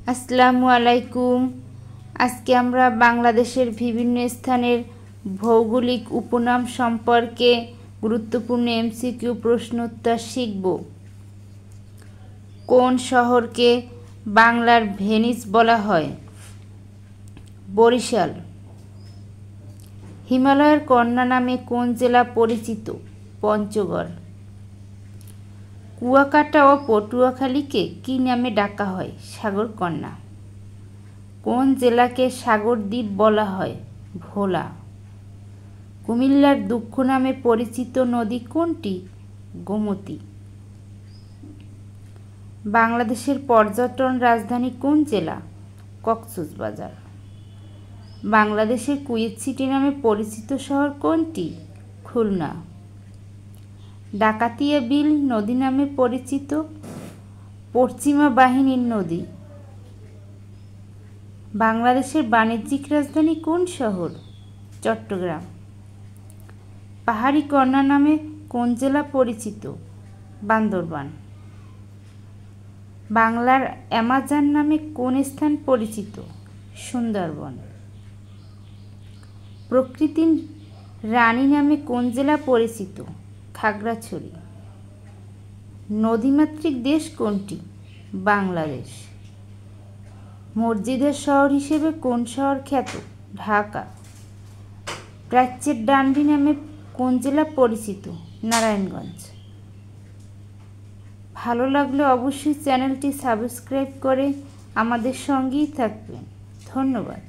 আসসালামু আলাইকুম। আজকে আমরা বাংলাদেশের বিভিন্ন স্থানের ভৌগোলিক উপনাম সম্পর্কে গুরুত্বপূর্ণ এমসিকিউ প্রশ্ন উত্তর শিখব। কোন শহরকে বাংলার ভেনিস বলা হয়? বরিশাল। হিমালয়ের কন্যা নামে কোন জেলা পরিচিত? পঞ্চগড়। কুয়াকাটা ও পটুয়াখালীকে কী নামে ডাকা হয়? সাগরকন্যা। কোন জেলাকে সাগরদ্বীপ বলা হয়? ভোলা। কুমিল্লার দুঃখ নামে পরিচিত নদী কোনটি? গোমতী। বাংলাদেশের পর্যটন রাজধানী কোন জেলা? কক্সবাজার। বাংলাদেশের কুয়েত সিটি নামে পরিচিত শহর কোনটি? খুলনা। ডাকাতিয়া বিল নদী নামে পরিচিত পশ্চিমা বাহিনীর নদী। বাংলাদেশের বাণিজ্যিক রাজধানী কোন শহর? চট্টগ্রাম। পাহাড়ি কন্যা নামে কোন জেলা পরিচিত? বান্দরবান। বাংলার অ্যামাজন নামে কোন স্থান পরিচিত? সুন্দরবন। প্রকৃতির রানী নামে কোন জেলা পরিচিত? খাগড়াছড়ি। নদীমাতৃক দেশ কোনটি? বাংলাদেশ। মসজিদের শহর হিসেবে কোন শহর খ্যাত? ঢাকা। প্রাচ্যের ডান্ডি নামে কোন জেলা পরিচিত? নারায়ণগঞ্জ। ভালো লাগলে অবশ্যই চ্যানেলটি সাবস্ক্রাইব করে আমাদের সঙ্গেই থাকবেন। ধন্যবাদ।